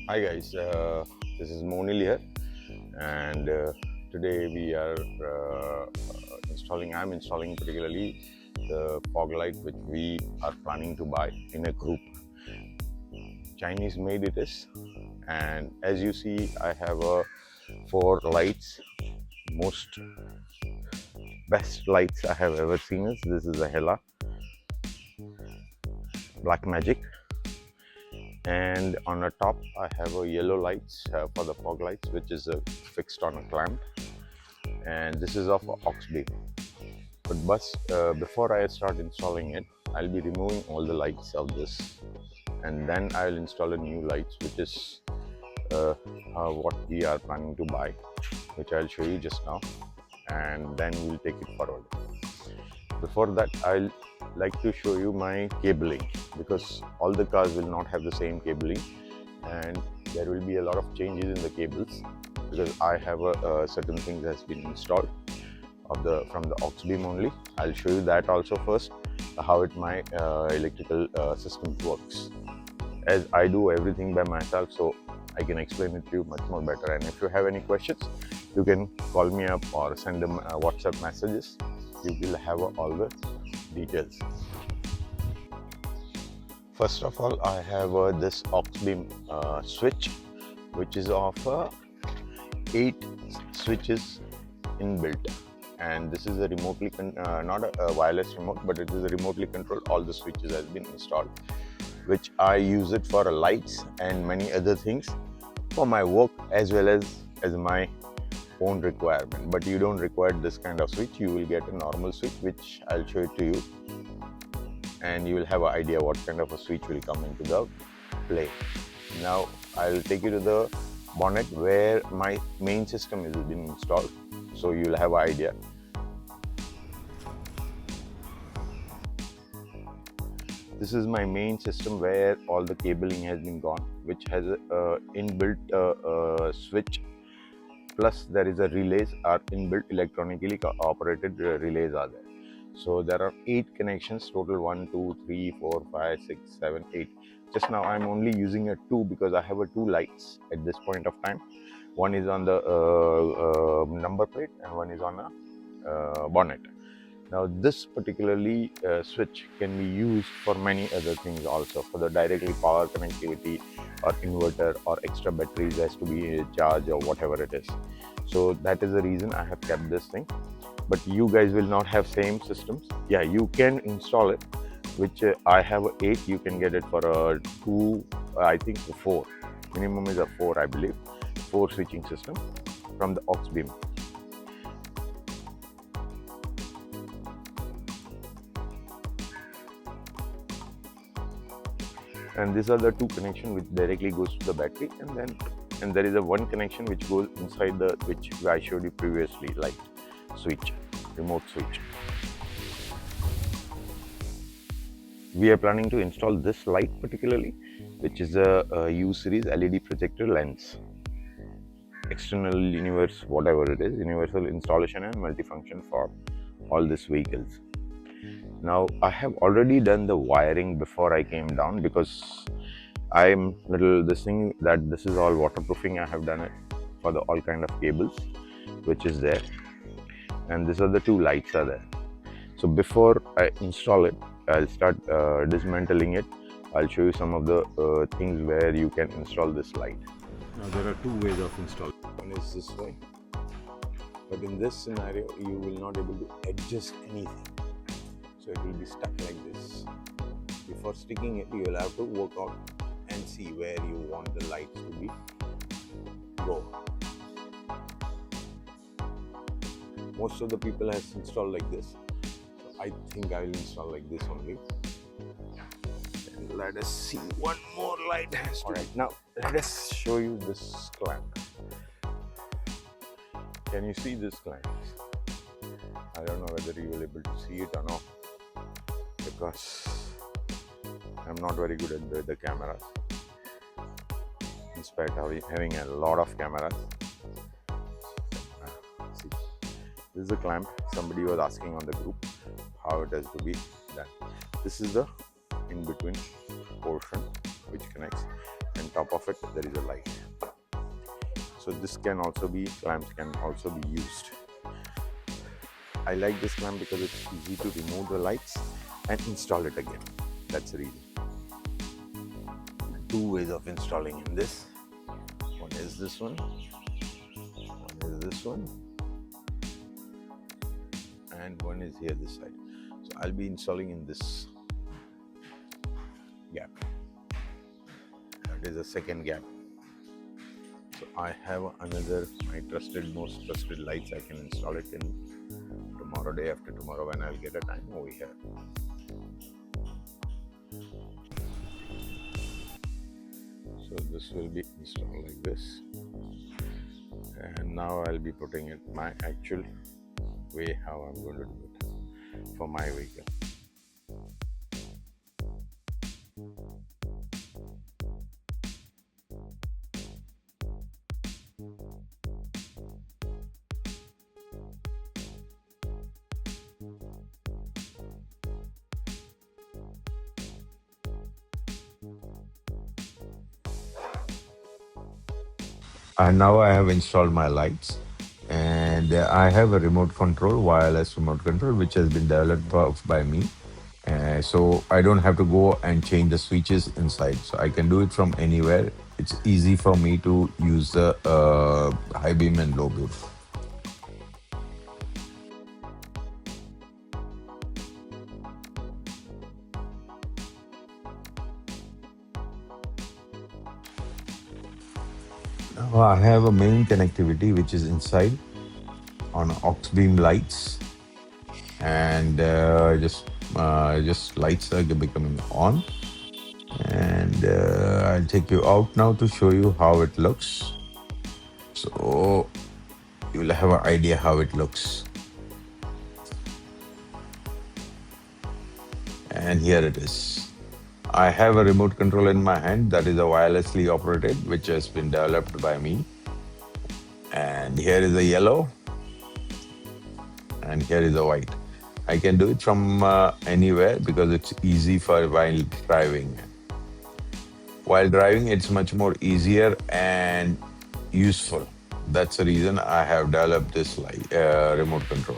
Hi guys, this is Monil here, and today we are I'm installing particularly the fog light which we are planning to buy in a group. Chinese made it is, and as you see, I have four lights. Most best lights I have ever seen is this is a Hella Black Magic, and on the top I have a yellow lights for the fog lights, which is fixed on a clamp, and this is of Oxbeam. But before I start installing it, I'll be removing all the lights of this, and then I'll install a new lights, which is what we are planning to buy, which I'll show you just now, and then we'll take it forward. Before that, I'll like to show you my cabling, because all the cars will not have the same cabling, and there will be a lot of changes in the cables, because I have a certain thing that has been installed from the Oxbeam only. I'll show you that also first, how my electrical system works, as I do everything by myself, so I can explain it to you much more better. And if you have any questions, you can call me up or send them WhatsApp messages. You will have all the details. First of all, I have this Oxbeam switch, which is of 8 switches inbuilt, and this is a remotely not a wireless remote, but it is a remotely controlled. All the switches has been installed, which I use it for lights and many other things for my work, as well as my own requirement. But you don't require this kind of switch. You will get a normal switch, which I'll show it to you, and you will have an idea what kind of a switch will come into the play. Now I'll take you to the bonnet where my main system is been installed, so you will have an idea. This is my main system where all the cabling has been gone, which has a inbuilt switch, plus there is a relays are inbuilt electronically operated relays are there. So there are 8 connections total: 1, 2, 3, 4, 5, 6, 7, 8. Just now I'm only using a 2 because I have a 2 lights at this point of time. One is on the number plate and one is on a bonnet. Now this particularly switch can be used for many other things also, for the directly power connectivity or inverter or extra batteries has to be charged or whatever it is. So that is the reason I have kept this thing. But you guys will not have same systems. Yeah, you can install it, which I have 8. You can get it for a 2, I think 4. Minimum is a 4, I believe. 4 switching system from the Oxbeam. And these are the 2 connection which directly goes to the battery, and there is a 1 connection which goes inside the, which I showed you previously, like switch, remote switch. We are planning to install this light particularly, which is a U series LED projector lens, external universe, whatever it is, universal installation and multifunction for all these vehicles. Now I have already done the wiring before I came down, because I'm little this thing that this is all waterproofing. I have done it for the all kind of cables which is there, and these are the 2 lights are there. So before I install it, I'll start dismantling it. I'll show you some of the things where you can install this light. Now there are 2 ways of installing. One is this way, but in this scenario you will not able to adjust anything, so it will be stuck like this. Before sticking it, you will have to work out and see where you want the lights to be go. Most of the people has installed like this, so I think I will install like this only. And let us see, one more light has to. Alright, now let us show you this clamp. Can you see this clamp? I don't know whether you will able to see it or not, because I'm not very good at the cameras, in spite of having a lot of cameras. See, this is the clamp. Somebody was asking on the group how it has to be done. This is the in between portion which connects. and top of it there is a light. So this can also be, clamps can also be used. I like this clamp because it's easy to remove the lights and install it again. That's the reason. Two ways of installing in this. One is this one is this one, and one is here this side. So I'll be installing in this gap. That is the second gap. So I have another, my most trusted lights. I can install it in tomorrow, day after tomorrow, when I'll get a time over here. So this will be installed like this, and now I'll be putting it my actual way how I'm going to do it for my vehicle. And now I have installed my lights, and I have a remote control, wireless remote control, which has been developed by me. So I don't have to go and change the switches inside. So I can do it from anywhere. It's easy for me to use the high beam and low beam. Now I have a main connectivity which is inside on aux beam lights, and just lights are becoming on. And I'll take you out now to show you how it looks. So you will have an idea how it looks. And here it is. I have a remote control in my hand that is a wirelessly operated, which has been developed by me. And here is a yellow, and here is a white. I can do it from anywhere because it's easy for while driving. While driving, it's much more easier and useful. That's the reason I have developed this remote control.